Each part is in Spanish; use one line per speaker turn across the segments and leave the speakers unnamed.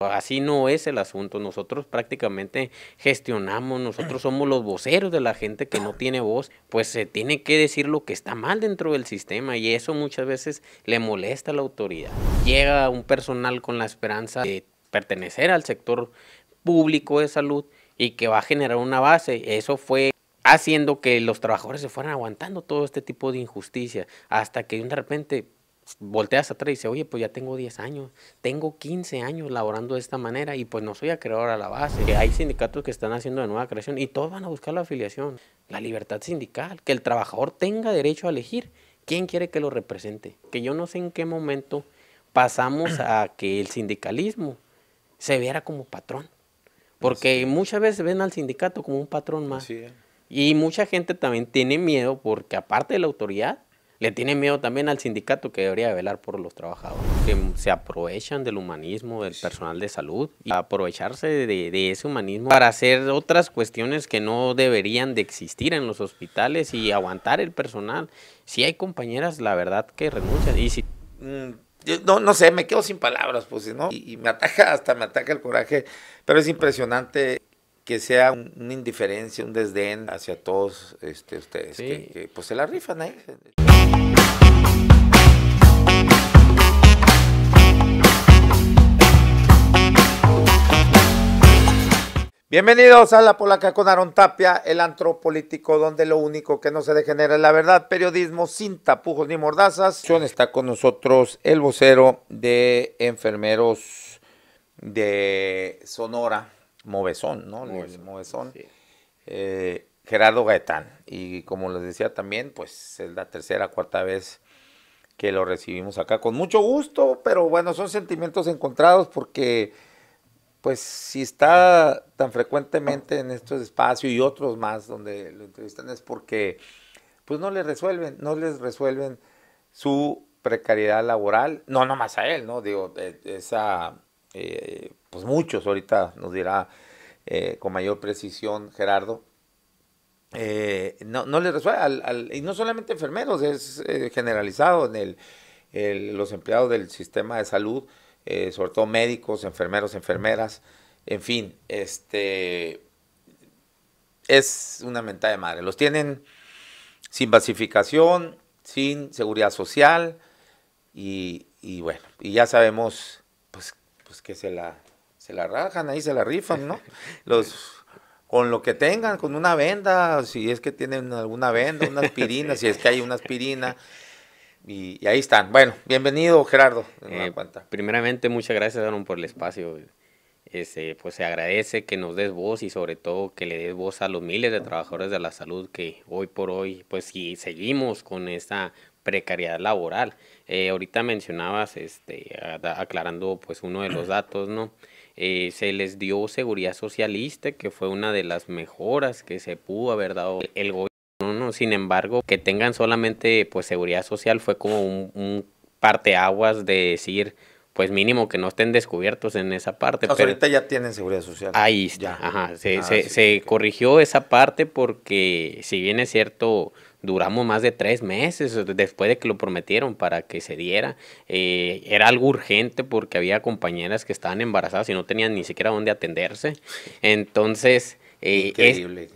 Así no es el asunto, nosotros prácticamente gestionamos, nosotros somos los voceros de la gente que no tiene voz, pues se tiene que decir lo que está mal dentro del sistema y eso muchas veces le molesta a la autoridad. Llega un personal con la esperanza de pertenecer al sector público de salud y que va a generar una base, eso fue haciendo que los trabajadores se fueran aguantando todo este tipo de injusticia, hasta que de repente volteas atrás y dices, oye, pues ya tengo 10 años, tengo 15 años laborando de esta manera y pues no soy acreedor a la base. Que hay sindicatos que están haciendo de nueva creación y todos van a buscar la afiliación, la libertad sindical, que el trabajador tenga derecho a elegir quién quiere que lo represente. Que yo no sé en qué momento pasamos a que el sindicalismo se viera como patrón, porque muchas veces ven al sindicato como un patrón más. Y mucha gente también tiene miedo porque aparte de la autoridad, le tiene miedo también al sindicato que debería velar por los trabajadores, que se aprovechan del humanismo del personal de salud y aprovecharse de ese humanismo para hacer otras cuestiones que no deberían de existir en los hospitales y aguantar el personal. Si hay compañeras, la verdad, que renuncian. Y si
no sé, me quedo sin palabras, pues, ¿no? Y me ataca, hasta me ataca el coraje, pero es impresionante que sea una indiferencia, un desdén hacia todos ustedes,
sí,
que pues se la rifan ahí. Bienvenidos a La Polaca con Aaron Tapia, el antro político donde lo único que no se degenera es la verdad, periodismo sin tapujos ni mordazas. Está con nosotros el vocero de enfermeros de Sonora, Movesón, ¿no? Movesón.
Sí.
Gerardo Gaetán. Y como les decía también, pues es la tercera, cuarta vez que lo recibimos acá. Con mucho gusto, pero bueno, son sentimientos encontrados porque pues si está tan frecuentemente en estos espacios y otros más donde lo entrevistan es porque pues no les resuelven su precariedad laboral, no nomás a él, ¿no? Digo, pues muchos, ahorita nos dirá con mayor precisión Gerardo, no les resuelve, y no solamente enfermeros, es generalizado en los empleados del sistema de salud, sobre todo médicos, enfermeros, enfermeras, en fin, es una mentada de madre. Los tienen sin basificación, sin seguridad social y bueno, y ya sabemos pues que se la rajan ahí, se la rifan, ¿no? Con lo que tengan, con una venda, si es que tienen alguna venda, una aspirina, sí, si es que hay una aspirina. Y ahí están. Bueno, bienvenido Gerardo.
Primeramente, muchas gracias, Aaron, por el espacio. Pues se agradece que nos des voz y sobre todo que le des voz a los miles de trabajadores de la salud que hoy por hoy, pues si seguimos con esta precariedad laboral. Ahorita mencionabas, aclarando pues uno de los datos, ¿no? Se les dio seguridad socialista, que fue una de las mejoras que se pudo haber dado el gobierno. No, sin embargo, que tengan solamente pues seguridad social fue como un parteaguas de decir, pues mínimo que no estén descubiertos en esa parte.
O sea, pero ahorita ya tienen seguridad social.
Ahí está, ya. Ajá, se corrigió esa parte porque si bien es cierto, duramos más de 3 meses después de que lo prometieron para que se diera. Era algo urgente porque había compañeras que estaban embarazadas y no tenían ni siquiera dónde atenderse. Entonces...
increíble.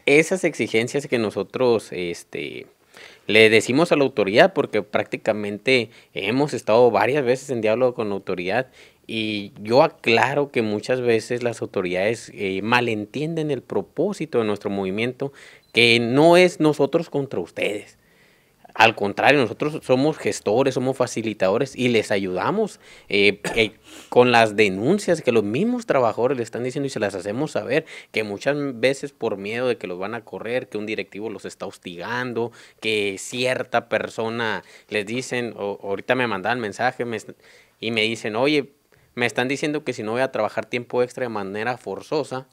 Esas exigencias que nosotros le decimos a la autoridad, porque prácticamente hemos estado varias veces en diálogo con la autoridad y yo aclaro que muchas veces las autoridades malentienden el propósito de nuestro movimiento, que no es nosotros contra ustedes. Al contrario, nosotros somos gestores, somos facilitadores y les ayudamos con las denuncias que los mismos trabajadores le están diciendo y se las hacemos saber, que muchas veces por miedo de que los van a correr, que un directivo los está hostigando, que cierta persona les dicen, ahorita me mandaban mensaje y me dicen, oye, me están diciendo que si no voy a trabajar tiempo extra de manera forzosa,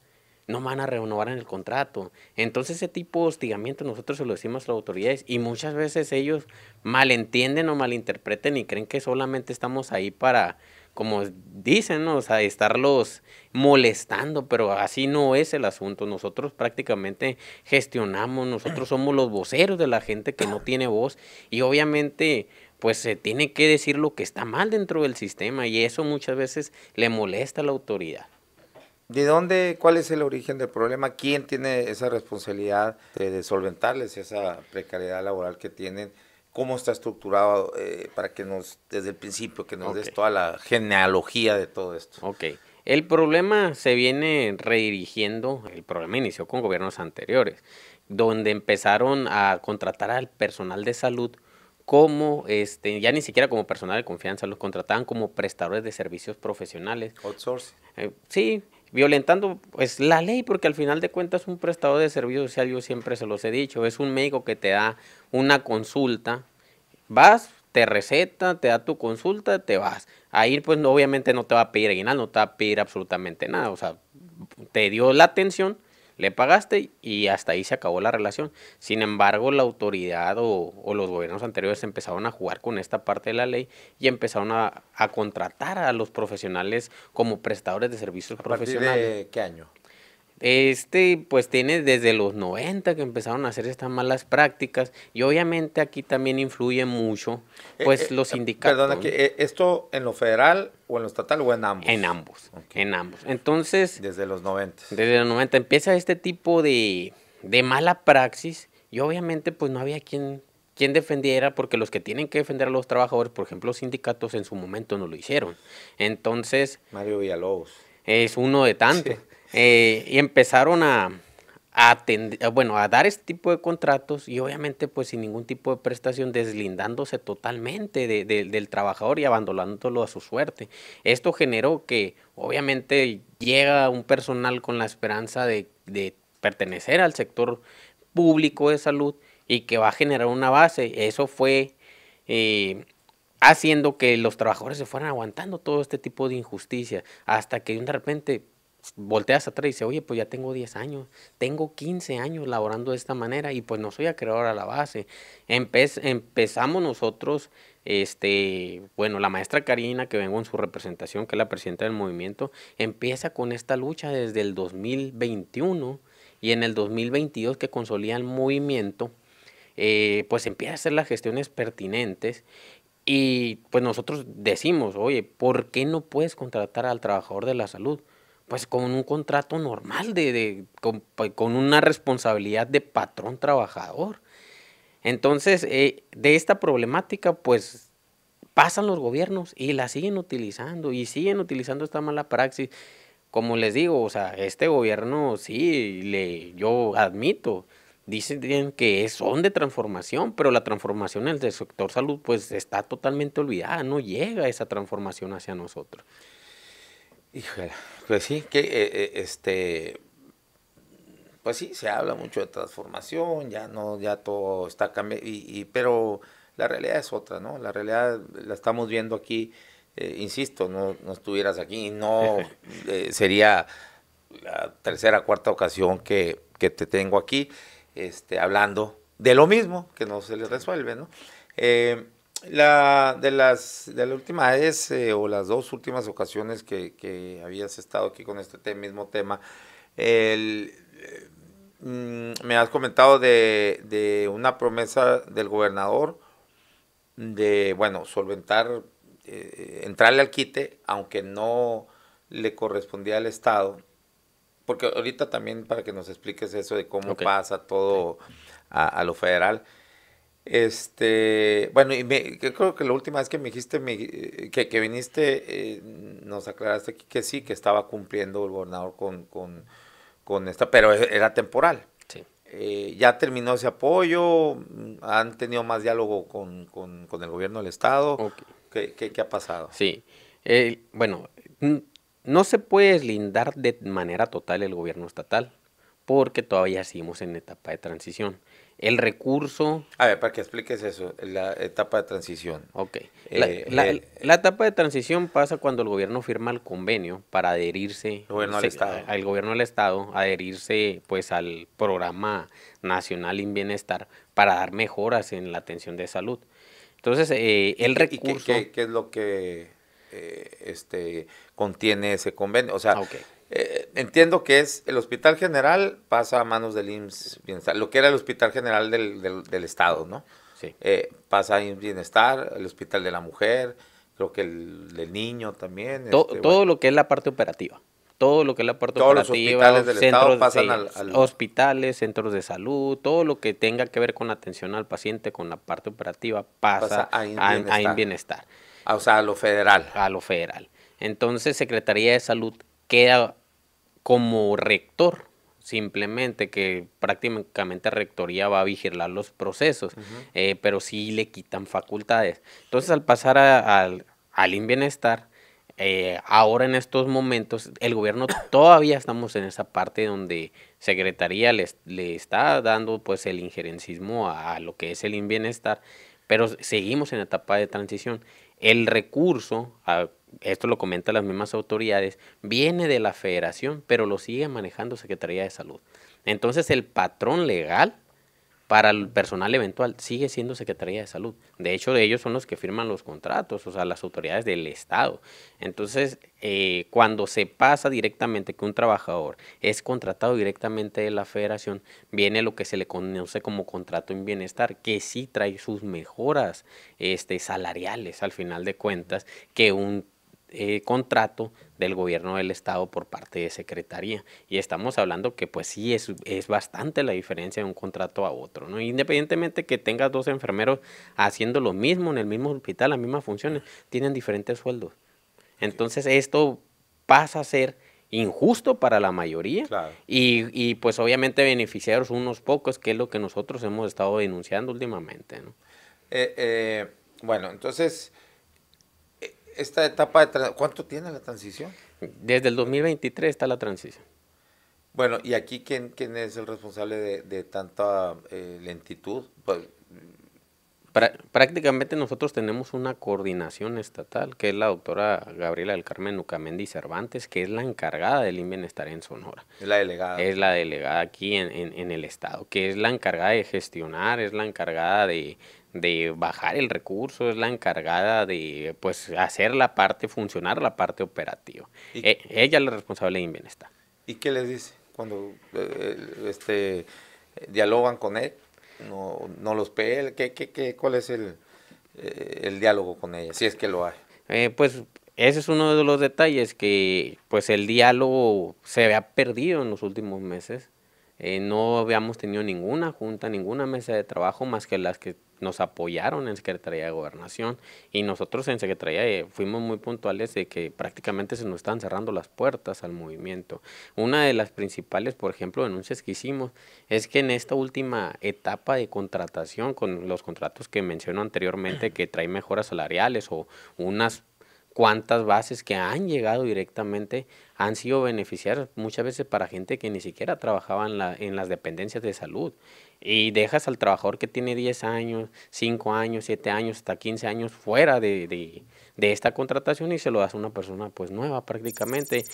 no van a renovar en el contrato. Entonces ese tipo de hostigamiento nosotros se lo decimos a las autoridades y muchas veces ellos malentienden o malinterpreten y creen que solamente estamos ahí para, como dicen, ¿no? O sea, estarlos molestando, pero así no es el asunto. Nosotros prácticamente gestionamos, nosotros somos los voceros de la gente que no tiene voz y obviamente pues se tiene que decir lo que está mal dentro del sistema y eso muchas veces le molesta a la autoridad.
¿De dónde, cuál es el origen del problema? ¿Quién tiene esa responsabilidad de solventarles esa precariedad laboral que tienen? ¿Cómo está estructurado para que desde el principio, que nos des toda la genealogía de todo esto?
Ok. El problema se viene redirigiendo, el problema inició con gobiernos anteriores, donde empezaron a contratar al personal de salud como, ya ni siquiera como personal de confianza, los contrataban como prestadores de servicios profesionales.
Outsourcing.
Sí, violentando pues la ley, porque al final de cuentas un prestador de servicio social, yo siempre se los he dicho, es un médico que te da una consulta, vas, te receta, te da tu consulta, te vas. Ahí pues obviamente no te va a pedir aguinaldo, no te va a pedir absolutamente nada, o sea, te dio la atención, le pagaste y hasta ahí se acabó la relación. Sin embargo, la autoridad o los gobiernos anteriores empezaron a jugar con esta parte de la ley y empezaron a contratar a los profesionales como prestadores de servicios
¿A partir
profesionales.
de qué año?
Pues tiene desde los 90 que empezaron a hacer estas malas prácticas y obviamente aquí también influye mucho pues los sindicatos.
Perdona, ¿esto en lo federal o en lo estatal o en ambos?
En ambos,
Okay.
en ambos. Entonces,
desde los 90.
Desde los 90 empieza este tipo de mala praxis y obviamente pues no había quien defendiera porque los que tienen que defender a los trabajadores, por ejemplo, los sindicatos en su momento no lo hicieron. Entonces,
Mario Villalobos.
es uno de tantos.
Sí.
Y empezaron a dar este tipo de contratos y obviamente pues sin ningún tipo de prestación, deslindándose totalmente del trabajador y abandonándolo a su suerte. Esto generó que obviamente llega un personal con la esperanza de pertenecer al sector público de salud y que va a generar una base. Eso fue haciendo que los trabajadores se fueran aguantando todo este tipo de injusticia hasta que de repente volteas atrás y dices, oye, pues ya tengo 10 años, tengo 15 años laborando de esta manera y pues no soy acreedor a la base. Empezamos nosotros, la maestra Karina, que vengo en su representación, que es la presidenta del movimiento, empieza con esta lucha desde el 2021 y en el 2022 que consolida el movimiento, pues empieza a hacer las gestiones pertinentes. Y pues nosotros decimos, oye, ¿por qué no puedes contratar al trabajador de la salud? Pues con un contrato normal, con una responsabilidad de patrón trabajador. Entonces, de esta problemática, pues pasan los gobiernos y la siguen utilizando esta mala praxis. Como les digo, o sea, este gobierno sí, yo admito, dicen que son de transformación, pero la transformación en el sector salud pues está totalmente olvidada, no llega esa transformación hacia nosotros.
Híjole, pues sí, pues sí, se habla mucho de transformación, ya todo está cambiando, pero la realidad es otra, ¿no? La realidad la estamos viendo aquí, insisto, no estuvieras aquí, no sería la tercera, cuarta ocasión que te tengo aquí, hablando de lo mismo, que no se les resuelve, ¿no? De la última vez o las dos últimas ocasiones que habías estado aquí con este mismo tema, me has comentado de una promesa del gobernador de, bueno, solventar, entrarle al quite, aunque no le correspondía al Estado, porque ahorita también para que nos expliques eso de cómo pasa todo a lo federal. Bueno, creo que la última vez que me dijiste que viniste, nos aclaraste aquí que sí, que estaba cumpliendo el gobernador con esta, pero era temporal.
Sí.
Ya terminó ese apoyo, han tenido más diálogo con el gobierno del estado.
Okay.
¿Qué ha pasado?
Sí, bueno, no se puede deslindar de manera total el gobierno estatal, porque todavía seguimos en etapa de transición. El recurso...
A ver, para que expliques eso, la etapa de transición.
Ok. La etapa de transición pasa cuando el gobierno firma el convenio para adherirse... al gobierno del Estado, adherirse pues al Programa Nacional en Bienestar para dar mejoras en la atención de salud. Entonces, el recurso...
¿Qué es lo que contiene ese convenio? O sea... entiendo que es el Hospital General pasa a manos del IMSS Bienestar, lo que era el Hospital General del Estado, ¿no?
sí.
Pasa a Bienestar, el Hospital de la Mujer, creo que el del niño también.
Todo
Bueno,
lo que es la parte operativa. Todo lo que es la parte
todos los
operativa,
hospitales del estado
centros,
pasan
sí,
al
hospitales, centros de salud, todo lo que tenga que ver con la atención al paciente, con la parte operativa, pasa
pasa a
a
Bienestar.
Bienestar,
O sea, a lo federal.
a lo federal. Entonces, Secretaría de Salud queda como rector, simplemente que prácticamente Rectoría va a vigilar los procesos, pero sí le quitan facultades. Entonces, al pasar al Inbienestar, ahora en estos momentos, el gobierno todavía estamos en esa parte donde Secretaría le está dando pues el injerencismo a lo que es el Inbienestar, pero seguimos en etapa de transición. El recurso, esto lo comentan las mismas autoridades, viene de la federación, pero lo sigue manejando Secretaría de Salud. Entonces el patrón legal para el personal eventual sigue siendo Secretaría de Salud. De hecho, ellos son los que firman los contratos, o sea, las autoridades del Estado. Entonces, cuando se pasa directamente que un trabajador es contratado directamente de la federación, viene lo que se le conoce como contrato en bienestar, que sí trae sus mejoras salariales al final de cuentas, que un contrato del gobierno del estado por parte de secretaría, y estamos hablando que pues sí es bastante la diferencia de un contrato a otro, ¿no? Independientemente que tengas dos enfermeros haciendo lo mismo en el mismo hospital, las mismas funciones, tienen diferentes sueldos. Entonces esto pasa a ser injusto para la mayoría,
Claro.
y pues obviamente beneficiarios unos pocos, que es lo que nosotros hemos estado denunciando últimamente, ¿no?
Bueno, entonces, esta etapa de ¿cuánto tiene la transición?
Desde el 2023 está la transición.
Bueno, y aquí, ¿quién es el responsable de tanta lentitud? Pues,
Prácticamente nosotros tenemos una coordinación estatal, que es la doctora Gabriela del Carmen Nucamendi Cervantes, que es la encargada del bienestar en Sonora.
es la delegada.
Es la delegada aquí en el estado, que es la encargada de gestionar, es la encargada de bajar el recurso, es la encargada de pues hacer la parte, funcionar la parte operativa. Ella es la responsable de bienestar.
¿Y qué les dice cuando dialogan con él? No los pela. ¿Cuál es el diálogo con ella? Si es que lo hay.
Pues ese es uno de los detalles que pues el diálogo se había perdido en los últimos meses. No habíamos tenido ninguna junta, ninguna mesa de trabajo más que las que nos apoyaron en Secretaría de Gobernación, y nosotros en Secretaría fuimos muy puntuales de que prácticamente se nos están cerrando las puertas al movimiento. Una de las principales, por ejemplo, denuncias que hicimos es que en esta última etapa de contratación, con los contratos que menciono anteriormente, que trae mejoras salariales o unas cuántas bases que han llegado directamente han sido beneficiarias muchas veces para gente que ni siquiera trabajaba en las dependencias de salud, y dejas al trabajador que tiene 10 años, 5 años, 7 años, hasta 15 años fuera de esta contratación, y se lo das a una persona pues nueva prácticamente.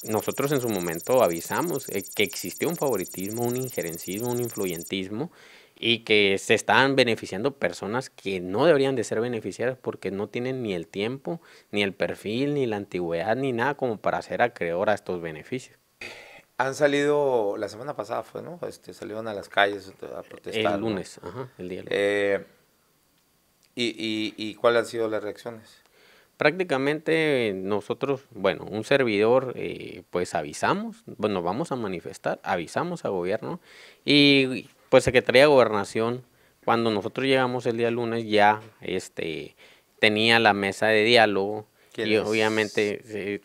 Nosotros en su momento avisamos que existió un favoritismo, un injerencismo, un influyentismo, y que se están beneficiando personas que no deberían de ser beneficiadas porque no tienen ni el tiempo, ni el perfil, ni la antigüedad, ni nada como para ser acreedor a estos beneficios.
Han salido, la semana pasada fue, ¿no? Salieron a las calles a protestar,
El
¿no?
lunes, ajá, el día lunes.
¿Y cuáles han sido las reacciones?
Prácticamente nosotros, bueno, un servidor, pues avisamos, bueno, vamos a manifestar, avisamos al gobierno, y pues Secretaría de Gobernación, cuando nosotros llegamos el día lunes ya tenía la mesa de diálogo, y obviamente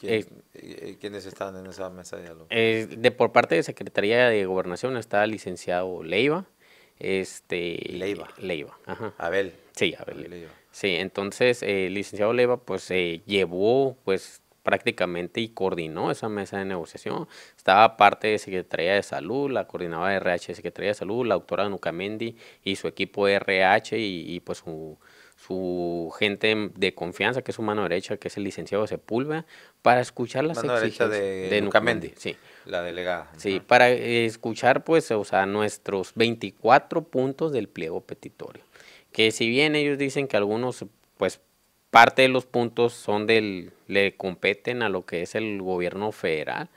¿Quiénes están en esa mesa de diálogo?
por parte de Secretaría de Gobernación está el licenciado Leiva, Leiva, ajá.
Abel.
Sí, Abel.
Abel Leiva.
Sí, entonces el licenciado Leiva pues llevó pues prácticamente y coordinó esa mesa de negociación. Estaba parte de Secretaría de Salud, la coordinaba de RH de Secretaría de Salud, la doctora Nucamendi y su equipo de RH, y pues su gente de confianza, que es su mano derecha, que es el licenciado Sepúlveda, para escuchar las
Mano derecha
exigencias
de Nucamendi,
sí.
la delegada.
Sí, para escuchar pues, o sea, nuestros 24 puntos del pliego petitorio, que si bien ellos dicen que algunos pues parte de los puntos le competen a lo que es el gobierno federal,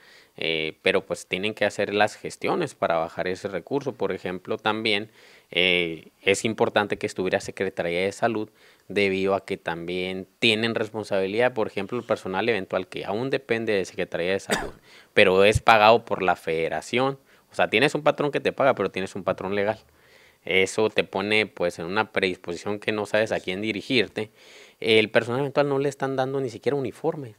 pero pues tienen que hacer las gestiones para bajar ese recurso. Por ejemplo, también es importante que estuviera Secretaría de Salud, debido a que también tienen responsabilidad, por ejemplo, el personal eventual que aún depende de Secretaría de Salud, pero es pagado por la federación. O sea, tienes un patrón que te paga, pero tienes un patrón legal. Eso te pone pues en una predisposición que no sabes a quién dirigirte. El personal eventual no le están dando ni siquiera uniforme.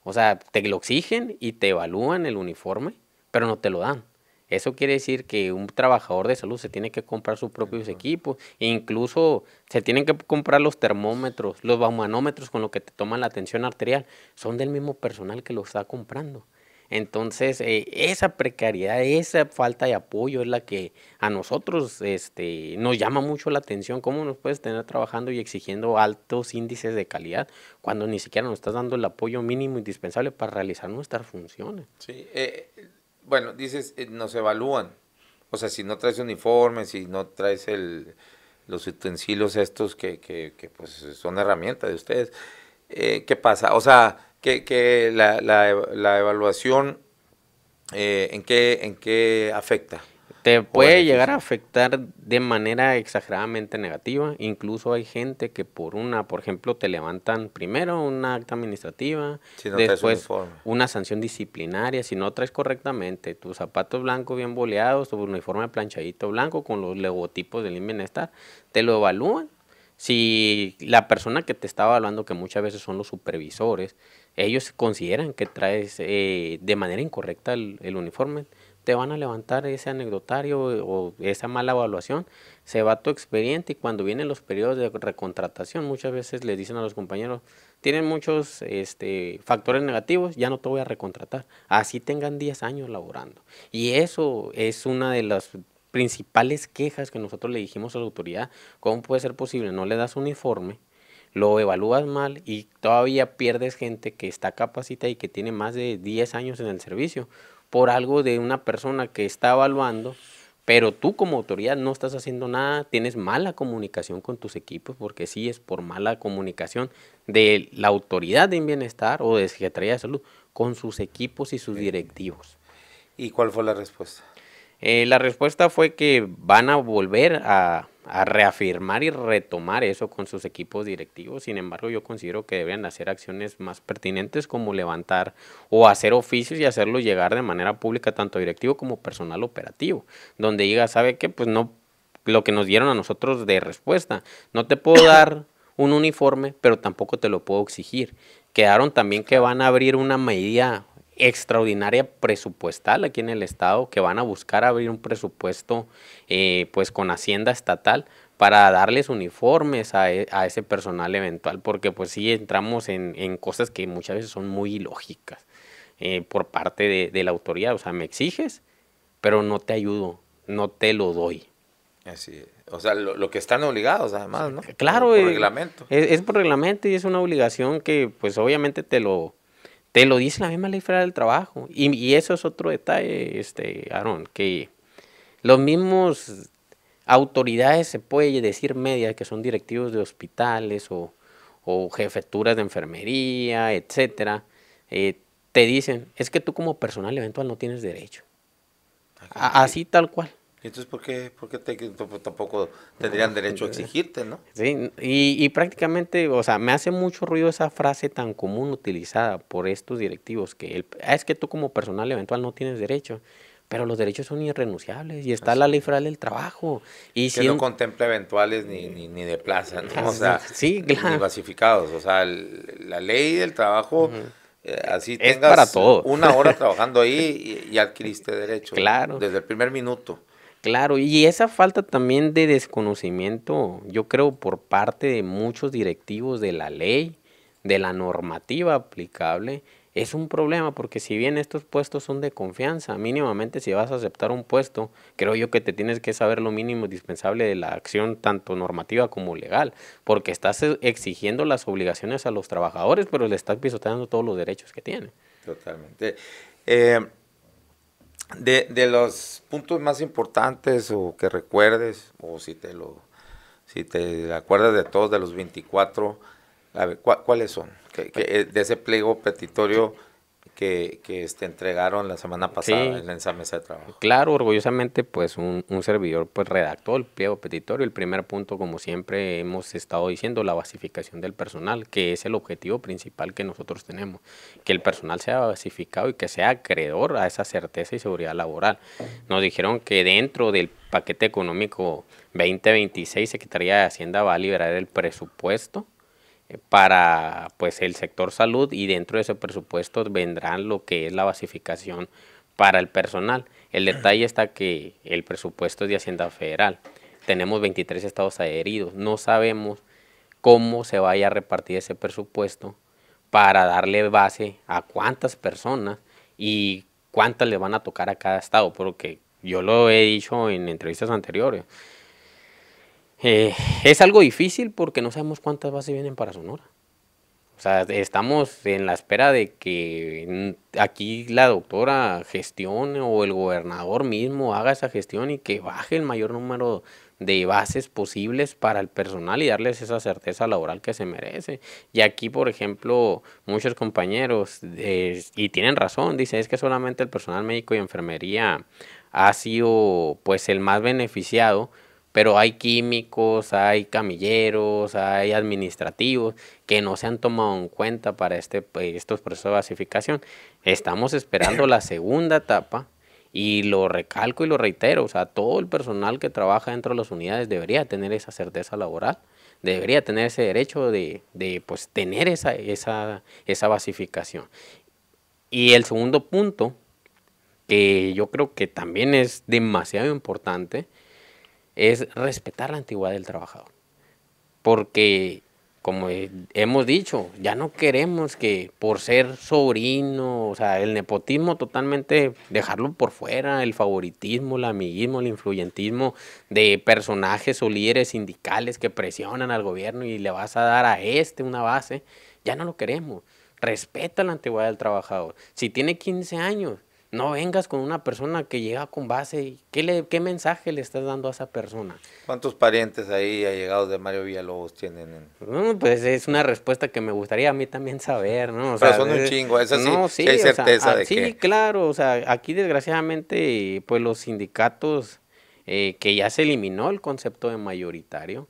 O sea, te lo exigen y te evalúan el uniforme, pero no te lo dan. Eso quiere decir que un trabajador de salud se tiene que comprar sus propios equipos, e incluso se tienen que comprar los termómetros, los baumanómetros con los que te toman la tensión arterial, son del mismo personal que lo está comprando. Entonces, esa precariedad, esa falta de apoyo es la que a nosotros nos llama mucho la atención. ¿Cómo nos puedes tener trabajando y exigiendo altos índices de calidad cuando ni siquiera nos estás dando el apoyo mínimo indispensable para realizar nuestras funciones?
Sí, bueno, dices, nos evalúan. O sea, si no traes uniforme, si no traes los utensilios estos que pues son herramientas de ustedes, ¿qué pasa? O sea, que la evaluación, en qué afecta
Te
o
puede llegar a
beneficia?
afectar de manera exageradamente negativa. Incluso hay gente que por ejemplo, te levantan primero una acta administrativa,
Si no traes
después
uniforme.
una sanción disciplinaria. Si no traes correctamente tus zapatos blancos bien boleados, tu uniforme planchadito blanco con los logotipos del Bienestar, te lo evalúan. Si la persona que te está evaluando, que muchas veces son los supervisores, ellos consideran que traes de manera incorrecta el uniforme, te van a levantar ese anecdotario o esa mala evaluación, se va tu expediente, y cuando vienen los periodos de recontratación, muchas veces le dicen a los compañeros, tienen muchos factores negativos, ya no te voy a recontratar, así tengan 10 años laborando. Y eso es una de las principales quejas que nosotros le dijimos a la autoridad. ¿Cómo puede ser posible? No le das uniforme, lo evalúas mal y todavía pierdes gente que está capacitada y que tiene más de 10 años en el servicio por algo de una persona que está evaluando, pero tú como autoridad no estás haciendo nada, tienes mala comunicación con tus equipos, porque sí es por mala comunicación de la autoridad de bienestar o de Secretaría de Salud con sus equipos y sus directivos.
¿Y cuál fue la respuesta?
La respuesta fue que van a volver a reafirmar y retomar eso con sus equipos directivos. Sin embargo, yo considero que deben hacer acciones más pertinentes, como levantar o hacer oficios y hacerlos llegar de manera pública tanto a directivo como personal operativo, donde diga, ¿sabe qué? Pues no, lo que nos dieron a nosotros de respuesta, no te puedo dar un uniforme, pero tampoco te lo puedo exigir. Quedaron también que van a abrir una medida extraordinaria presupuestal aquí en el estado, que van a buscar abrir un presupuesto pues con Hacienda estatal para darles uniformes a ese personal eventual, porque pues sí entramos en cosas que muchas veces son muy ilógicas por parte de la autoridad. O sea, me exiges, pero no te ayudo, no te lo doy.
Así es. O sea, lo que están obligados además, ¿no?
Claro,
Por reglamento.
es por reglamento y es una obligación que pues obviamente te lo dice la misma ley federal del trabajo. Y eso es otro detalle, Aaron, que los mismos autoridades, se puede decir medias, que son directivos de hospitales o jefeturas de enfermería, etcétera, te dicen, es que tú como personal eventual no tienes derecho. Así tal cual.
Entonces, ¿por qué tampoco tendrían derecho a exigirte, no?
Sí, y prácticamente, o sea, me hace mucho ruido esa frase tan común utilizada por estos directivos, que es que tú como personal eventual no tienes derecho, pero los derechos son irrenunciables y está
Así
la ley
es.
federal del trabajo. Y
Que no contempla eventuales ni de plaza, ¿no? O sea,
sí,
ni
claro,
basificados. O sea, la ley del trabajo, así
es para
tengas
todo.
una hora trabajando ahí y adquiriste derecho
Claro.
desde el primer minuto.
Claro, y esa falta también de desconocimiento, yo creo, por parte de muchos directivos de la ley, de la normativa aplicable, es un problema, porque si bien estos puestos son de confianza, mínimamente si vas a aceptar un puesto, creo yo que te tienes que saber lo mínimo indispensable de la acción tanto normativa como legal, porque estás exigiendo las obligaciones a los trabajadores, pero le estás pisoteando todos los derechos que tienen.
Totalmente. De los puntos más importantes o que recuerdes, o si te acuerdas de todos, de los 24, A ver, ¿cuáles son? De ese pliego petitorio que entregaron la semana pasada
Sí,
en esa mesa de trabajo.
claro, orgullosamente, pues un servidor pues redactó el pliego petitorio. El primer punto, como siempre hemos estado diciendo, la basificación del personal, que es el objetivo principal que nosotros tenemos, que el personal sea basificado y que sea acreedor a esa certeza y seguridad laboral. Nos dijeron que dentro del paquete económico 2026, Secretaría de Hacienda va a liberar el presupuesto para pues el sector salud, y dentro de ese presupuesto vendrán lo que es la basificación para el personal. El detalle está que el presupuesto es de Hacienda Federal. Tenemos 23 estados adheridos. No sabemos cómo se vaya a repartir ese presupuesto para darle base a cuántas personas y cuántas le van a tocar a cada estado, porque yo lo he dicho en entrevistas anteriores. Es algo difícil porque no sabemos cuántas bases vienen para Sonora. O sea, estamos en la espera de que aquí la doctora gestione o el gobernador mismo haga esa gestión y que baje el mayor número de bases posibles para el personal y darles esa certeza laboral que se merece. Y aquí, por ejemplo, muchos compañeros, y tienen razón, dicen, es que solamente el personal médico y enfermería ha sido pues el más beneficiado, pero hay químicos, hay camilleros, hay administrativos que no se han tomado en cuenta para estos procesos de basificación. Estamos esperando la segunda etapa y lo recalco y lo reitero, o sea, todo el personal que trabaja dentro de las unidades debería tener esa certeza laboral, debería tener ese derecho de pues tener esa basificación. Y el segundo punto, que yo creo que también es demasiado importante, es respetar la antigüedad del trabajador. Porque, como hemos dicho, ya no queremos que por ser sobrino, o sea, el nepotismo totalmente dejarlo por fuera, el favoritismo, el amiguismo, el influyentismo de personajes o líderes sindicales que presionan al gobierno y le vas a dar a una base, ya no lo queremos. Respeta la antigüedad del trabajador. Si tiene 15 años, no vengas con una persona que llega con base. ¿Qué mensaje le estás dando a esa persona?
¿Cuántos parientes ahí allegados de Mario Villalobos tienen?
No, pues es una respuesta que me gustaría a mí también saber, ¿no? O
Pero
sea,
son un chingo, esa sí,
no,
sí hay
sí, o sea,
certeza de
sí,
que...
claro, o sea, aquí desgraciadamente, pues los sindicatos, que ya se eliminó el concepto de mayoritario,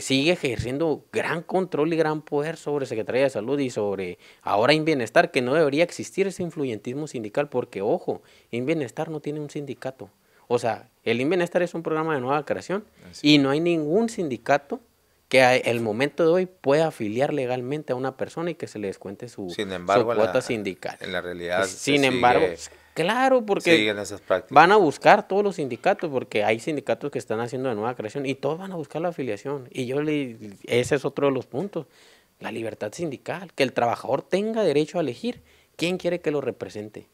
sigue ejerciendo gran control y gran poder sobre Secretaría de Salud y sobre ahora Inbienestar, que no debería existir ese influyentismo sindical, porque, ojo, Inbienestar no tiene un sindicato. O sea, el Inbienestar es un programa de nueva creación y no hay ningún sindicato que el momento de hoy pueda afiliar legalmente a una persona y que se le descuente su cuota sindical.
En la realidad
Sin embargo, claro, porque
siguen esas prácticas.
van a buscar todos los sindicatos, porque hay sindicatos que están haciendo de nueva creación y todos van a buscar la afiliación. Y ese es otro de los puntos, la libertad sindical, que el trabajador tenga derecho a elegir quién quiere que lo represente.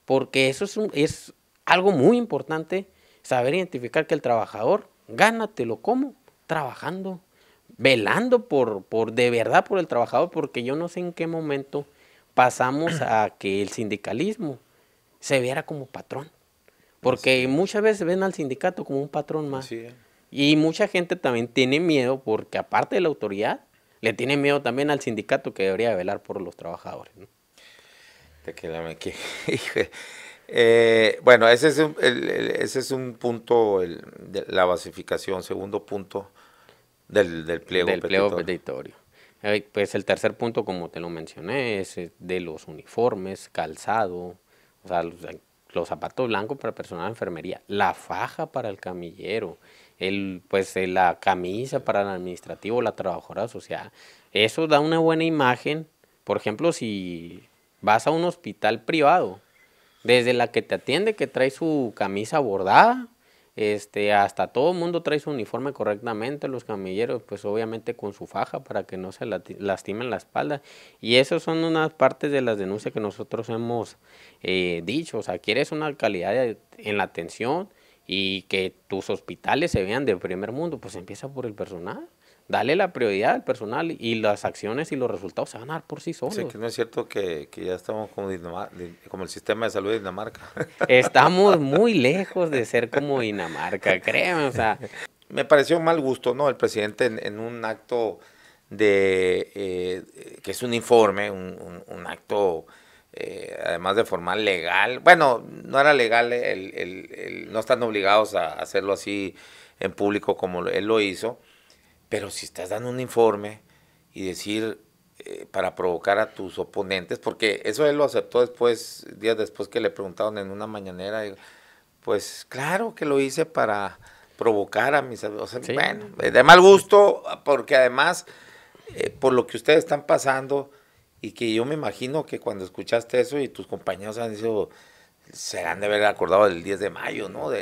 Porque eso es algo muy importante, saber identificar que el trabajador, gánatelo como trabajando, velando de verdad por el trabajador, porque yo no sé en qué momento pasamos a que el sindicalismo se viera como patrón. Porque muchas veces ven al sindicato como un patrón más. Y mucha gente también tiene miedo, porque aparte de la autoridad, le tiene miedo también al sindicato que debería velar por los trabajadores, ¿no?
Bueno, ese es un punto de la basificación. Segundo punto del pliego
petitorio. Pues el tercer punto, como te lo mencioné, es de los uniformes, calzado, o sea, los zapatos blancos para personal de enfermería, la faja para el camillero, la camisa para el administrativo, la trabajadora social. Eso da una buena imagen. Por ejemplo, si vas a un hospital privado, desde la que te atiende, que trae su camisa bordada, hasta todo el mundo trae su uniforme correctamente, los camilleros pues obviamente con su faja para que no se lastimen la espalda. Y esas son unas partes de las denuncias que nosotros hemos dicho. O sea, quieres una calidad en la atención y que tus hospitales se vean de primer mundo, pues empieza por el personal. Dale la prioridad al personal y las acciones y los resultados se van a dar por sí solos.
Sí, que no es cierto que ya estamos como el sistema de salud de Dinamarca.
Estamos muy lejos de ser como Dinamarca, créeme, o sea.
Me pareció mal gusto, ¿no? El presidente en un acto que es un informe, un acto, además de formal, legal. Bueno, no era legal, no están obligados a hacerlo así en público como él lo hizo, pero si estás dando un informe y decir para provocar a tus oponentes, porque eso él lo aceptó después, días después que le preguntaron en una mañanera, pues claro que lo hice para provocar a mis, o sea,
Sí.
bueno, de mal gusto, porque además, por lo que ustedes están pasando, y que yo me imagino que cuando escuchaste eso y tus compañeros han dicho, se han de haber acordado del 10 de mayo, ¿no?
Sí.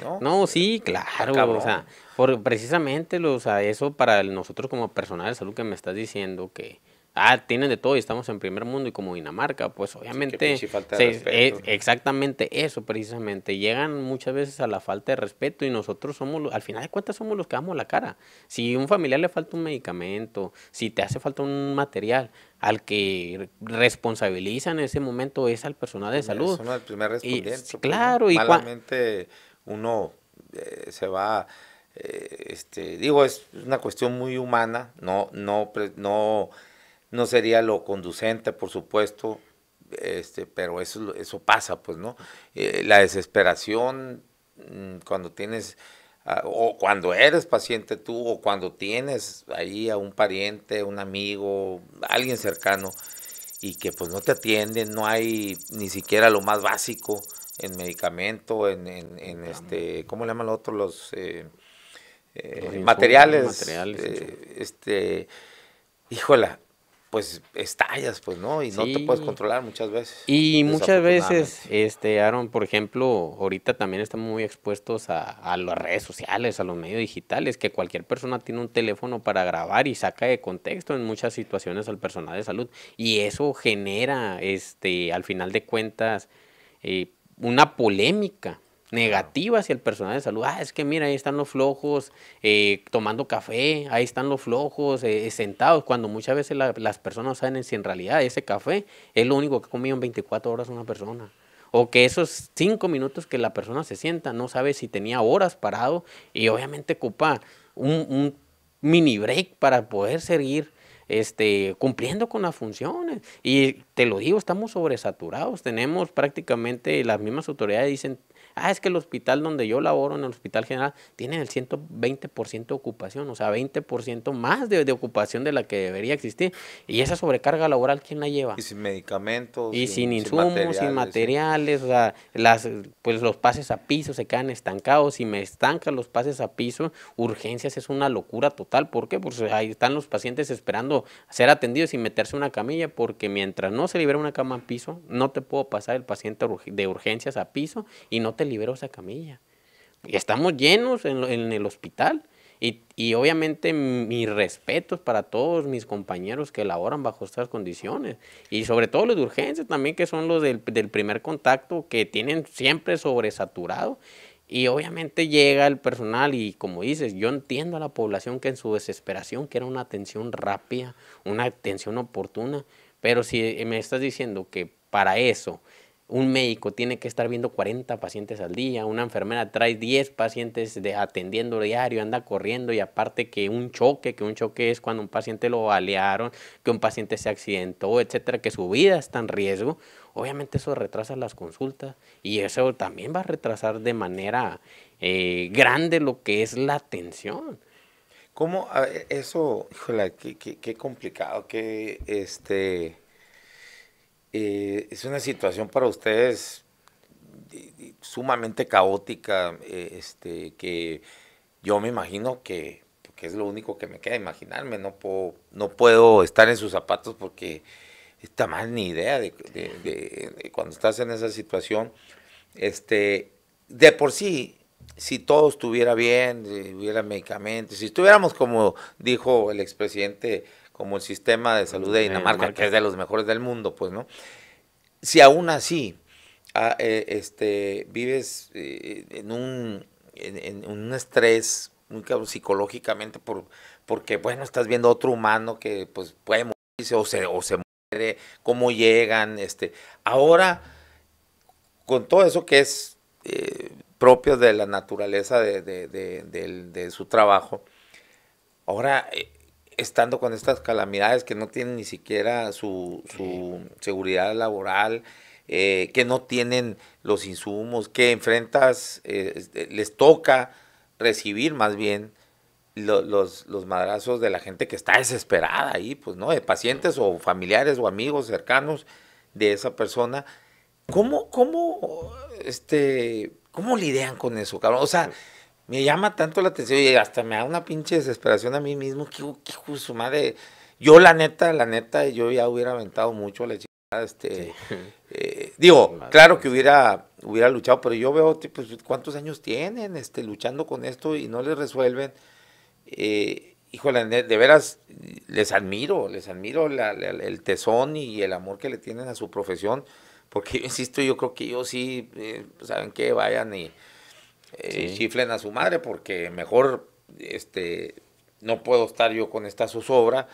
¿No?
No, sí,
Está
claro, o sea,
cabrón.
precisamente, o sea, eso para nosotros como personal de salud que me estás diciendo que, tienen de todo y estamos en primer mundo y como Dinamarca, pues
Sí, qué
obviamente,
pinche falta de respeto.
exactamente eso, precisamente, llegan muchas veces a la falta de respeto y nosotros somos, al final de cuentas somos los que damos la cara. Si a un familiar le falta un medicamento, si te hace falta un material, al que responsabiliza en ese momento es al personal de salud.
Son el primer
Y
respondiente, pues, ¿no?
claro,
Malamente uno se va, digo, es una cuestión muy humana, no sería lo conducente, por supuesto, pero eso pasa, pues, ¿no? La desesperación cuando tienes, o cuando eres paciente tú, o cuando tienes ahí a un pariente, un amigo, alguien cercano, y que pues no te atienden, no hay ni siquiera lo más básico en medicamento, ¿cómo le llaman lo otro?
los insumos, los
Materiales,
materiales, insumos.
híjola, pues estallas, pues, ¿no? Y no te puedes
Sí,
controlar muchas veces,
y muchas
desafortunadamente.
veces, Aaron, por ejemplo, ahorita también estamos muy expuestos a las redes sociales, a los medios digitales, que cualquier persona tiene un teléfono para grabar y saca de contexto en muchas situaciones al personal de salud. Y eso genera, al final de cuentas, una polémica
Claro.
negativa hacia el personal de salud. Es que mira, ahí están los flojos tomando café, ahí están los flojos sentados, cuando muchas veces las personas no saben si en realidad ese café es lo único que ha comido en 24 horas una persona. O que esos 5 minutos que la persona se sienta, no sabe si tenía horas parado y obviamente ocupa un mini break para poder seguir cumpliendo con las funciones. Y te lo digo, estamos sobresaturados. Tenemos prácticamente las mismas autoridades dicen, es que el hospital donde yo laboro, en el Hospital General, tiene el 120% de ocupación, o sea, 20% más de ocupación de la que debería existir. Y esa sobrecarga laboral, ¿quién la lleva?
Y sin medicamentos,
Y sin
sin
insumos, sin
materiales, sí.
materiales, o sea, pues los pases a piso se quedan estancados. Si me estancan los pases a piso, urgencias es una locura total. ¿Por qué? Pues ahí están los pacientes esperando ser atendidos y meterse en una camilla, porque mientras no se libera una cama a piso, no te puedo pasar el paciente de urgencias a piso y no te libero esa camilla. Y estamos llenos en el hospital. Y obviamente mis respetos para todos mis compañeros que laboran bajo estas condiciones. Y sobre todo los de urgencias también, que son los del primer contacto, que tienen siempre sobresaturado. Y obviamente llega el personal y como dices, yo entiendo a la población que en su desesperación quiera una atención rápida, una atención oportuna. Pero si me estás diciendo que para eso un médico tiene que estar viendo 40 pacientes al día, una enfermera trae 10 pacientes atendiendo diario, anda corriendo y aparte que un choque es cuando un paciente lo balearon, que un paciente se accidentó, etcétera, que su vida está en riesgo, obviamente eso retrasa las consultas y eso también va a retrasar de manera grande lo que es la atención.
¿Cómo? Eso, híjole, qué complicado, es una situación para ustedes sumamente caótica, que yo me imagino que es lo único que me queda imaginarme, no puedo estar en sus zapatos porque está mal ni idea de cuando estás en esa situación, de por sí, si todo estuviera bien, si hubiera medicamentos, si estuviéramos como dijo el expresidente, como el sistema de salud de Dinamarca, que es de los mejores del mundo, pues, ¿no? Si aún así vives en un estrés muy cabrón, psicológicamente porque, bueno, estás viendo a otro humano que pues puede morirse o se muere, cómo llegan, ahora con todo eso que es propio de la naturaleza de su trabajo, ahora estando con estas calamidades que no tienen ni siquiera su seguridad laboral, que no tienen los insumos, que enfrentas, les toca recibir más bien los madrazos de la gente que está desesperada ahí, pues, ¿no? De pacientes o familiares o amigos cercanos de esa persona. ¿Cómo lidian con eso, cabrón? O sea, me llama tanto la atención y hasta me da una pinche desesperación a mí mismo. Que hijo de su madre. Yo, la neta, yo ya hubiera aventado mucho la chingada,
Sí.
digo, claro que hubiera luchado, pero yo veo, pues, cuántos años tienen, luchando con esto y no les resuelven. Híjole, de veras, les admiro el tesón y el amor que le tienen a su profesión, porque yo insisto, yo creo que ellos sí, ¿saben qué? Vayan y
Sí.
chiflen a su madre, porque mejor, no puedo estar yo con esta zozobra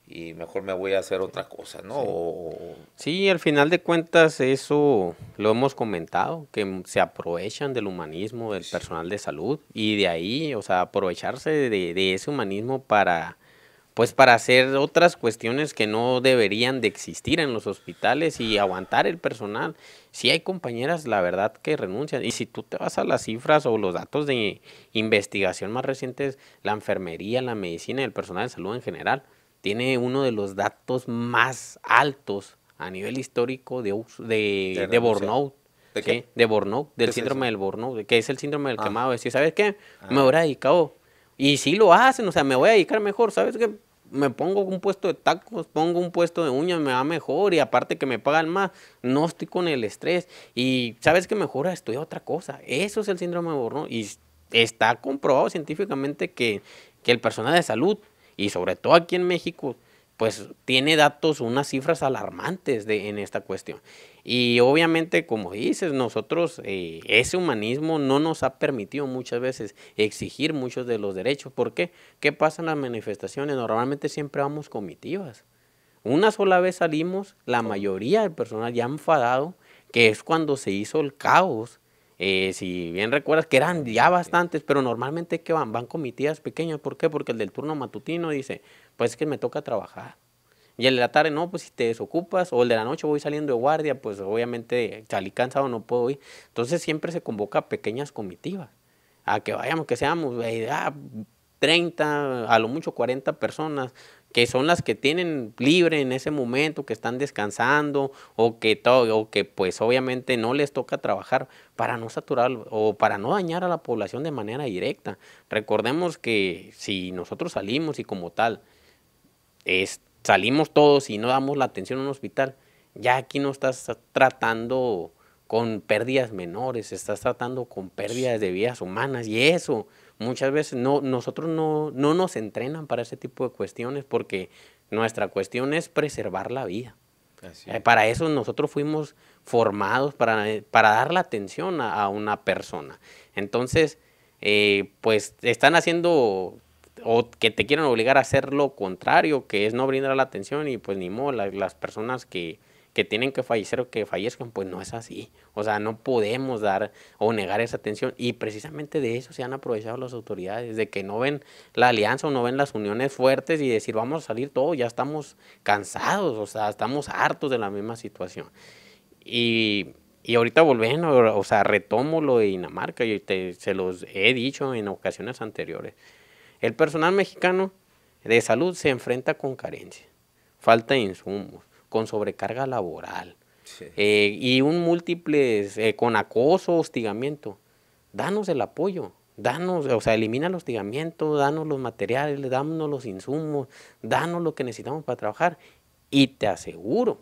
y mejor me voy a hacer otra cosa, ¿no?
Sí, al final de cuentas eso lo hemos comentado, que se aprovechan del humanismo del personal de salud y de ahí, o sea, aprovecharse de ese humanismo para, pues para hacer otras cuestiones que no deberían de existir en los hospitales y aguantar el personal. Sí hay compañeras, la verdad, que renuncian. Y si tú te vas a las cifras o los datos de investigación más recientes, la enfermería, la medicina y el personal de salud en general tiene uno de los datos más altos a nivel histórico de burnout.
¿De
¿Sí?
qué?
De burnout,
¿Qué
del
es
síndrome
eso?
del burnout, que es el síndrome del
Ah,
quemado. Decir, ¿sabes qué? Me
ah,
hubiera dedicado. Y sí lo hacen, o sea, me voy a dedicar mejor, ¿sabes qué? Me pongo un puesto de tacos, pongo un puesto de uñas, me va mejor y aparte que me pagan más, no estoy con el estrés y sabes que mejora, estoy a otra cosa. Eso es el síndrome de burnout y está comprobado científicamente que el personal de salud y sobre todo aquí en México, pues tiene datos, unas cifras alarmantes en esta cuestión. Y obviamente, como dices, nosotros, ese humanismo no nos ha permitido muchas veces exigir muchos de los derechos. ¿Por qué? ¿Qué pasa en las manifestaciones? Normalmente siempre vamos comitivas. Una sola vez salimos, la mayoría del personal ya enfadado, que es cuando se hizo el caos. Si bien recuerdas que eran ya bastantes, pero normalmente que van comitivas pequeñas. ¿Por qué? Porque el del turno matutino dice, pues es que me toca trabajar. Y el de la tarde, no, pues si te desocupas, o el de la noche voy saliendo de guardia, pues obviamente salí cansado, no puedo ir. Entonces siempre se convoca a pequeñas comitivas, a que vayamos, que seamos 30, a lo mucho 40 personas, que son las que tienen libre en ese momento, que están descansando, o que pues obviamente no les toca trabajar para no saturar o para no dañar a la población de manera directa. Recordemos que si nosotros salimos y como tal, salimos todos y no damos la atención en un hospital, ya aquí no estás tratando con pérdidas menores, estás tratando con pérdidas de vidas humanas y eso muchas veces nosotros no nos entrenan para ese tipo de cuestiones porque nuestra cuestión es preservar la vida. Para eso nosotros fuimos formados para dar la atención a una persona. Entonces, pues están haciendo o que te quieren obligar a hacer lo contrario, que es no brindar la atención y pues ni modo, las personas que tienen que fallecer o que fallezcan, pues no es así. O sea, no podemos dar o negar esa atención y precisamente de eso se han aprovechado las autoridades, de que no ven la alianza o no ven las uniones fuertes y decir vamos a salir todos, ya estamos cansados, o sea, estamos hartos de la misma situación. Y ahorita volviendo, o sea, retomo lo de Dinamarca y se los he dicho en ocasiones anteriores. El personal mexicano de salud se enfrenta con carencia, falta de insumos, con sobrecarga laboral
sí.
Y un múltiples, con acoso, hostigamiento. Danos el apoyo, danos, o sea, elimina el hostigamiento, danos los materiales, danos los insumos, danos lo que necesitamos para trabajar y te aseguro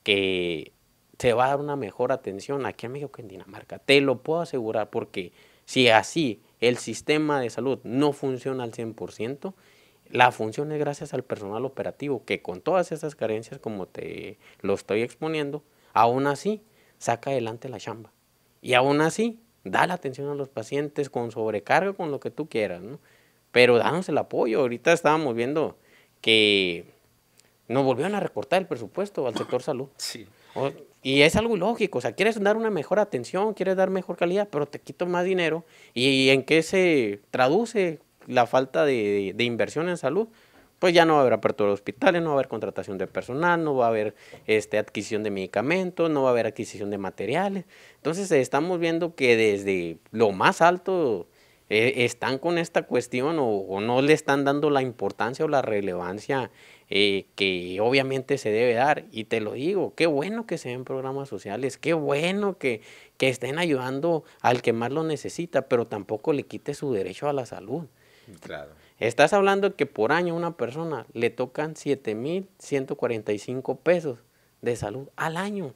que se va a dar una mejor atención aquí en México que en Dinamarca. Te lo puedo asegurar porque si así el sistema de salud no funciona al 100%, la función es gracias al personal operativo que con todas esas carencias como te lo estoy exponiendo, aún así saca adelante la chamba. Y aún así da la atención a los pacientes con sobrecarga, con lo que tú quieras, ¿no? Pero danos el apoyo. Ahorita estábamos viendo que nos volvieron a recortar el presupuesto al sector salud.
Sí.
Y es algo ilógico, o sea, quieres dar una mejor atención, quieres dar mejor calidad, pero te quito más dinero. ¿Y en qué se traduce la falta de inversión en salud? pues ya no va a haber apertura de hospitales, no va a haber contratación de personal, no va a haber adquisición de medicamentos, no va a haber adquisición de materiales. Entonces estamos viendo que desde lo más alto están con esta cuestión o no le están dando la importancia o la relevancia que obviamente se debe dar. Y te lo digo, qué bueno que se den programas sociales, qué bueno que estén ayudando al que más lo necesita, pero tampoco le quite su derecho a la salud.
Claro.
Estás hablando que por año a una persona le tocan 7,145 pesos de salud al año.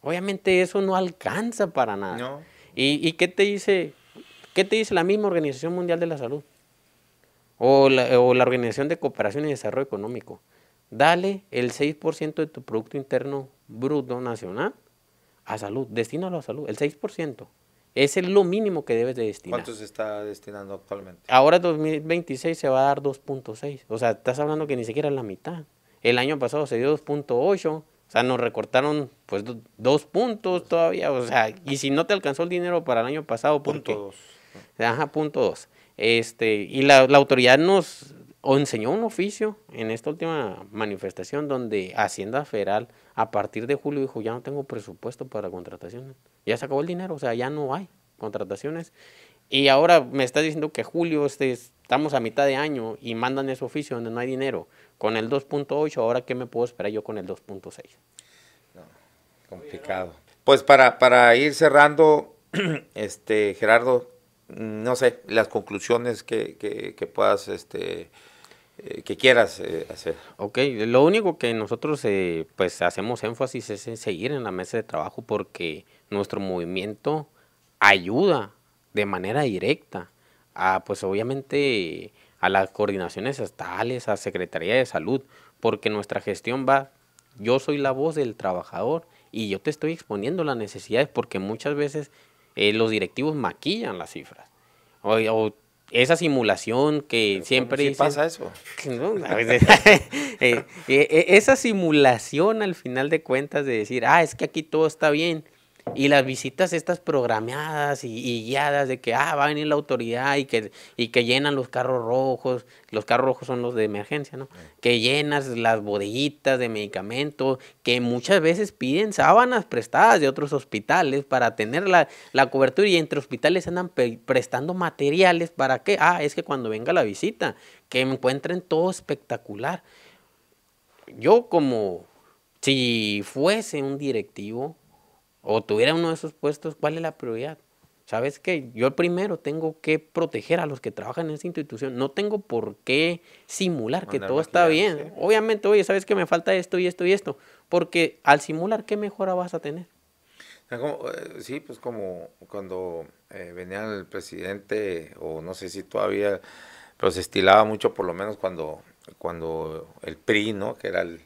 Obviamente eso no alcanza para nada.
No.
¿Y qué te dice la misma Organización Mundial de la Salud? O la Organización de Cooperación y Desarrollo Económico. Dale el 6% de tu Producto Interno Bruto Nacional a salud. Destínalo a salud, el 6%. Ese es lo mínimo que debes de destinar.
¿Cuánto se está destinando actualmente?
Ahora en 2026 se va a dar 2.6. O sea, estás hablando que ni siquiera es la mitad. El año pasado se dio 2.8. O sea, nos recortaron pues 2 puntos todavía. O sea, y si no te alcanzó el dinero para el año pasado, ¿por qué?
Punto 2.
Ajá, punto 2. Y la autoridad nos enseñó un oficio en esta última manifestación donde Hacienda Federal a partir de julio dijo, ya no tengo presupuesto para contrataciones. Ya se acabó el dinero, o sea, ya no hay contrataciones. Y ahora me estás diciendo que julio estamos a mitad de año y mandan ese oficio donde no hay dinero. Con el 2.8, ahora ¿qué me puedo esperar yo con el 2.6?
No, complicado. Pues para ir cerrando, Gerardo, no sé, las conclusiones que puedas, que quieras hacer.
Ok, lo único que nosotros pues hacemos énfasis es en seguir en la mesa de trabajo porque nuestro movimiento ayuda de manera directa a, pues obviamente, a las coordinaciones estatales, a Secretaría de Salud, porque nuestra gestión va, yo soy la voz del trabajador y yo te estoy exponiendo las necesidades porque muchas veces los directivos maquillan las cifras. O esa simulación que
Pero
siempre
¿cómo sí
dicen,
pasa eso?
¿no? A veces, esa simulación al final de cuentas de decir, es que aquí todo está bien, y las visitas estas programadas y guiadas de que va a venir la autoridad y que llenan los carros rojos son los de emergencia, ¿no? Que llenas las bodeguitas de medicamentos, que muchas veces piden sábanas prestadas de otros hospitales para tener la cobertura y entre hospitales andan prestando materiales, ¿para qué? Es que cuando venga la visita, que me encuentren todo espectacular. Yo como si fuese un directivo, o tuviera uno de esos puestos, ¿cuál es la prioridad? ¿Sabes qué? Yo primero tengo que proteger a los que trabajan en esa institución. No tengo por qué simular que todo está bien.
Sí.
Obviamente, oye, ¿sabes qué? Me falta esto y esto y esto. Porque al simular, ¿qué mejora vas a tener?
Sí, pues como cuando venía el presidente, o no sé si todavía, pero se estilaba mucho, por lo menos cuando el PRI, ¿no? Que era el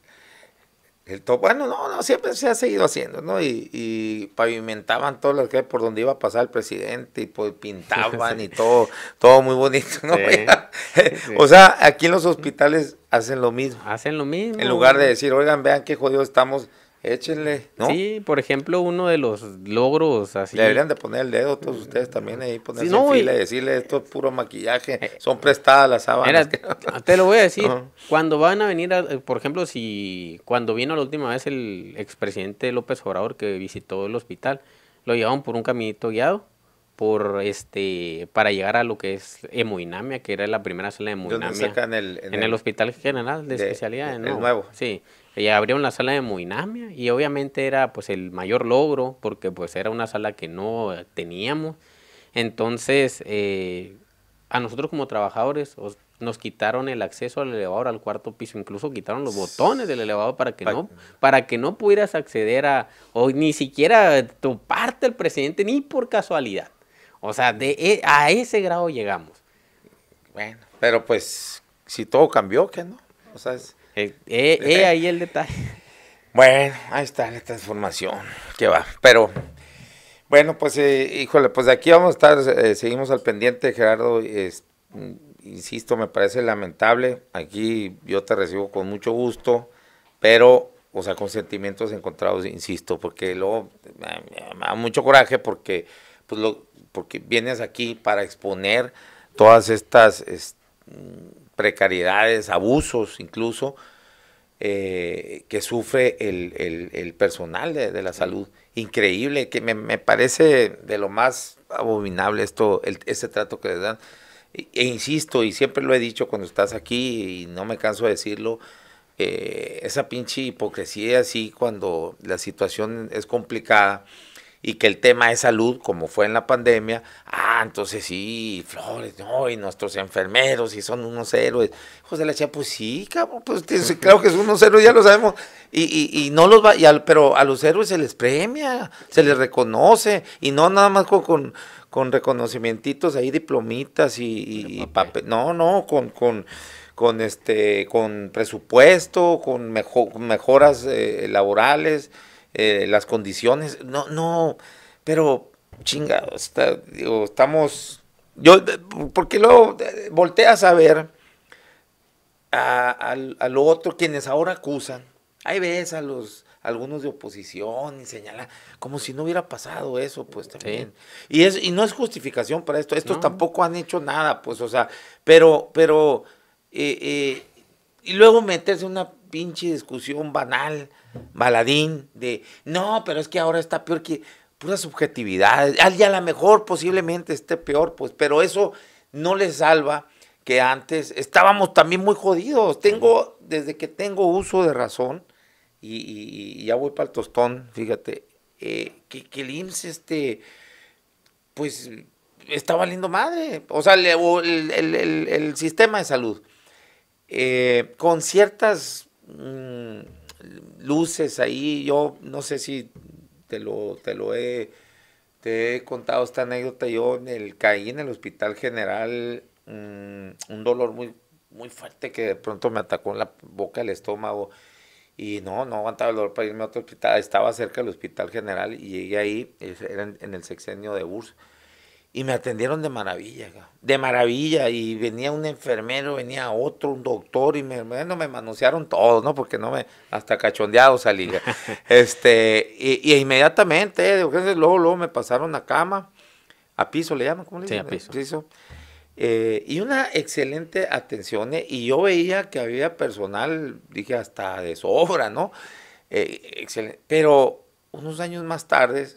top. Bueno, no, siempre se ha seguido haciendo, ¿no? Y pavimentaban todas las calles por donde iba a pasar el presidente y pues pintaban
Sí.
y todo muy bonito, ¿no?
Sí. Sí.
O sea, aquí en los hospitales hacen lo mismo.
Hacen lo mismo.
En lugar de decir, oigan, vean qué jodidos estamos, échenle, ¿no?
Sí, por ejemplo, uno de los logros así.
Le deberían de poner el dedo todos ustedes también ahí, ponerse
Sí, no,
en fila y decirle, esto es puro maquillaje, son prestadas las sábanas.
Mira, te lo voy a decir,
Ajá.
cuando van a venir, por ejemplo, cuando vino la última vez el expresidente López Obrador que visitó el hospital, lo llevaban por un caminito guiado, para llegar a lo que es hemodinamia, que era la primera sala de
¿Dónde
hemodinamia.
sacan
en el Hospital General de Especialidades,
el
¿no?
nuevo?
Sí, y abrieron la sala de hemodinamia y obviamente era pues el mayor logro porque pues era una sala que no teníamos. Entonces, a nosotros como trabajadores nos quitaron el acceso al elevador al cuarto piso, incluso quitaron los botones del elevador para que no pudieras acceder o ni siquiera toparte al presidente ni por casualidad. O sea, a ese grado llegamos.
Bueno, pero pues, si todo cambió, ¿qué no? O sea,
Ahí el detalle.
Bueno, ahí está la transformación, que va. Pero, bueno, pues, híjole, pues de aquí vamos a estar, seguimos al pendiente, Gerardo. Insisto, me parece lamentable. Aquí yo te recibo con mucho gusto, pero, o sea, con sentimientos encontrados, insisto, porque luego me da mucho coraje porque, porque vienes aquí para exponer todas estas precariedades, abusos incluso, que sufre el personal de la salud. Increíble, que me parece de lo más abominable este trato que les dan. E insisto, y siempre lo he dicho cuando estás aquí, y no me canso de decirlo, esa pinche hipocresía así cuando la situación es complicada y que el tema es salud, como fue en la pandemia, entonces sí, flores, no, y nuestros enfermeros, y son unos héroes. José la Chía, pues sí, cabrón, pues claro que son unos héroes, ya lo sabemos, y no los va, pero a los héroes se les premia, se les reconoce, y no nada más con reconocimientos ahí, diplomitas y papel, no, con presupuesto, con mejoras laborales, las condiciones, no, pero chingados, estamos, porque luego volteas a ver a lo otro, quienes ahora acusan, ahí ves algunos de oposición y señalan como si no hubiera pasado eso, pues también. Sí. Y no es justificación para esto, estos tampoco han hecho nada, pues, o sea, pero y luego meterse en una pinche discusión banal, baladín, de no, pero es que ahora está peor, que pura subjetividad, y a lo mejor posiblemente esté peor, pues, pero eso no le salva que antes estábamos también muy jodidos. Desde que tengo uso de razón, y ya voy para el tostón, fíjate, que el IMSS, pues, está valiendo madre, o sea, el sistema de salud, con ciertas luces ahí. Yo no sé si te he contado esta anécdota. Yo caí en el Hospital General, un dolor muy, muy fuerte que de pronto me atacó en la boca, el estómago, y no aguantaba el dolor para irme a otro hospital. Estaba cerca del Hospital General y llegué ahí, era en el sexenio de URSS, y me atendieron de maravilla, y venía un enfermero, venía otro, un doctor, y me manosearon todos, ¿no? Porque hasta cachondeado salí. Y inmediatamente, de urgencias, luego me pasaron a cama, a piso le llaman, ¿cómo le dicen?
Sí, a piso.
Y una excelente atención, y yo veía que había personal, dije, hasta de sobra, ¿no? Excelente. Pero unos años más tarde,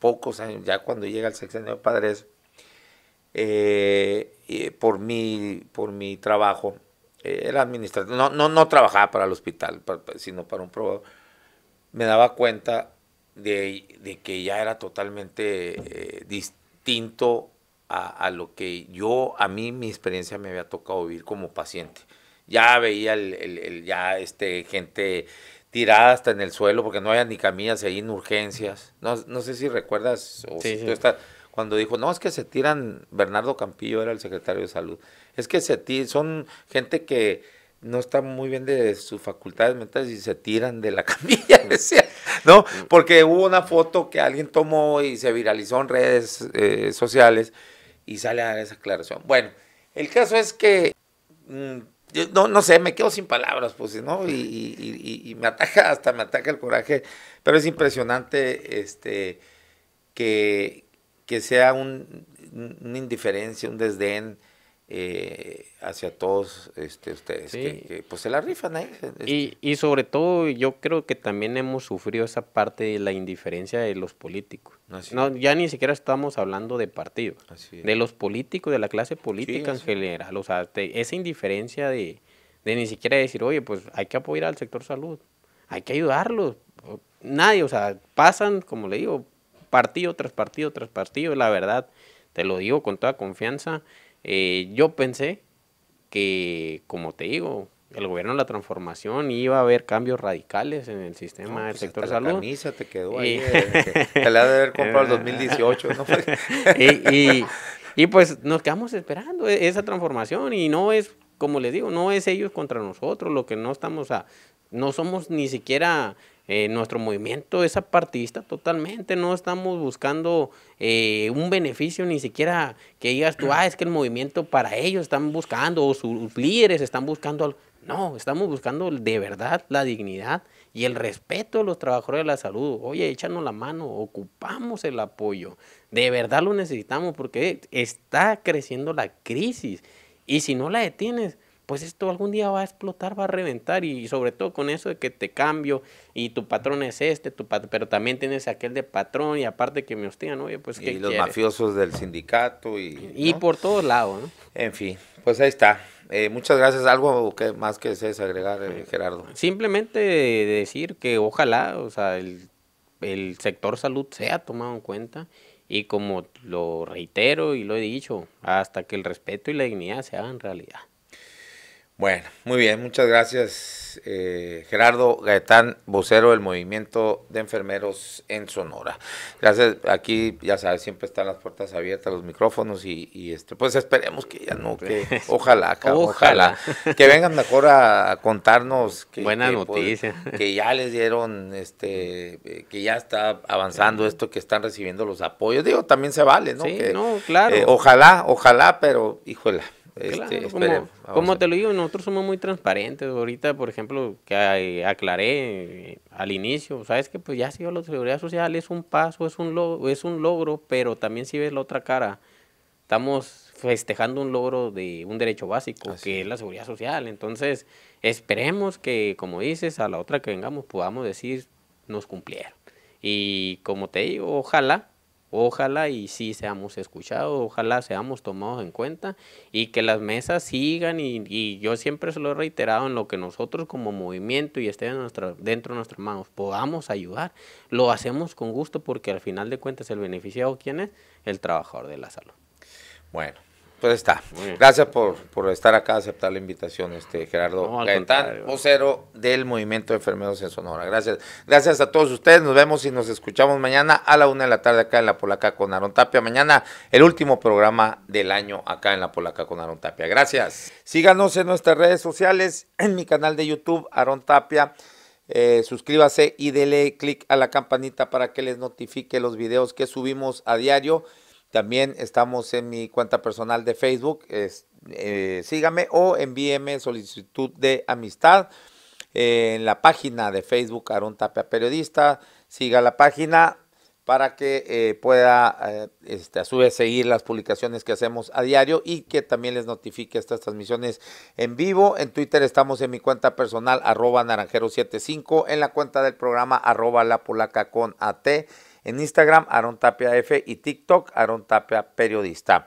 pocos años, ya cuando llega el sexenio de Padres, por mi trabajo, era administrativo, no trabajaba para el hospital, sino para un proveedor, me daba cuenta de que ya era totalmente distinto a lo que a mí mi experiencia me había tocado vivir como paciente. Ya veía gente tirada hasta en el suelo, porque no había ni camillas ahí en urgencias. No sé si recuerdas, o si tú estás, cuando dijo, no, es que se tiran, Bernardo Campillo era el secretario de salud, es que son gente que no está muy bien de sus facultades mentales y se tiran de la camilla, decía, ¿no? Porque hubo una foto que alguien tomó y se viralizó en redes sociales, y sale a dar esa aclaración. Bueno, el caso es que no sé, me quedo sin palabras, pues, ¿no? Y me ataca el coraje, pero es impresionante que sea una indiferencia, un desdén hacia todos ustedes, sí, que pues se la rifan ahí.
Y sobre todo yo creo que también hemos sufrido esa parte de la indiferencia de los políticos. Ya ni siquiera estamos hablando de partidos, de los políticos, de la clase política en general. O sea, esa indiferencia de ni siquiera decir, oye, pues hay que apoyar al sector salud, hay que ayudarlos. Nadie, o sea, pasan, como le digo, partido tras partido tras partido. La verdad, te lo digo con toda confianza. Yo pensé que, como te digo, el gobierno de la transformación iba a haber cambios radicales en el sistema del sector salud.
La camisa te quedó ahí, te la ha de haber comprado el 2018, ¿no?
y pues nos quedamos esperando esa transformación, y no es, como les digo, no es ellos contra nosotros, lo que no estamos, no somos ni siquiera, nuestro movimiento es apartidista totalmente, no estamos buscando un beneficio, ni siquiera que digas tú, es que el movimiento para ellos están buscando, o sus líderes están buscando, no, estamos buscando de verdad la dignidad y el respeto de los trabajadores de la salud. Oye, échanos la mano, ocupamos el apoyo, de verdad lo necesitamos, porque está creciendo la crisis. Y si no la detienes, pues esto algún día va a explotar, va a reventar, y sobre todo con eso de que te cambio y tu patrón es este, pero también tienes aquel de patrón y aparte que me hostigan, oye, pues
Y
¿qué
los
quieres?
mafiosos del sindicato y,
Y
¿no?
por todos lados, ¿no?
En fin, pues ahí está. Muchas gracias. ¿Algo que más que desees agregar, Gerardo?
Simplemente decir que ojalá, o sea, el sector salud sea tomado en cuenta y como lo reitero y lo he dicho, hasta que el respeto y la dignidad se hagan realidad.
Bueno, muy bien, muchas gracias, Gerardo Gaetán, vocero del Movimiento de Enfermeros en Sonora. Gracias, aquí ya sabes, siempre están las puertas abiertas, los micrófonos y pues esperemos que ya no, que ojalá, cabrón, ojalá, que vengan mejor a contarnos
Buena
pues,
noticia.
que ya les dieron, que ya está avanzando esto, que están recibiendo los apoyos. Digo, también se vale, ¿no?
Sí,
Que,
no, claro.
ojalá, pero híjole.
Claro,
Esperemos.
como te lo digo, nosotros somos muy transparentes. Ahorita, por ejemplo, que aclaré al inicio, sabes que pues ya si la seguridad social es un paso, es un logro, pero también si ves la otra cara, estamos festejando un logro de un derecho básico,
Así
que
es.
es la seguridad social. Entonces, esperemos que, como dices, a la otra que vengamos podamos decir, nos cumplieron. Y como te digo, ojalá y sí seamos escuchados, ojalá seamos tomados en cuenta y que las mesas sigan y yo siempre se lo he reiterado en lo que nosotros como movimiento y esté dentro de nuestras manos podamos ayudar, lo hacemos con gusto porque al final de cuentas el beneficiado, ¿quién es? El trabajador de la salud.
Bueno, pues está.
Muy bien.
Gracias por estar acá, aceptar la invitación, Gerardo
No, al
Gaetán,
contrario.
vocero del Movimiento de Enfermeros en Sonora. Gracias. Gracias a todos ustedes. Nos vemos y nos escuchamos mañana a la 1 de la tarde acá en La Polaca con Aarón Tapia. Mañana el último programa del año acá en La Polaca con Aarón Tapia. Gracias. Síganos en nuestras redes sociales, en mi canal de YouTube, Aarón Tapia. Suscríbase y dele clic a la campanita para que les notifique los videos que subimos a diario. También estamos en mi cuenta personal de Facebook, sígame o envíeme solicitud de amistad en la página de Facebook Aarón Tapia Periodista. Siga la página para que pueda a su vez seguir las publicaciones que hacemos a diario y que también les notifique estas transmisiones en vivo. En Twitter estamos en mi cuenta personal @naranjero75, en la cuenta del programa @lapolaca con AT. En Instagram, Aarón Tapia F y TikTok, Aarón Tapia Periodista.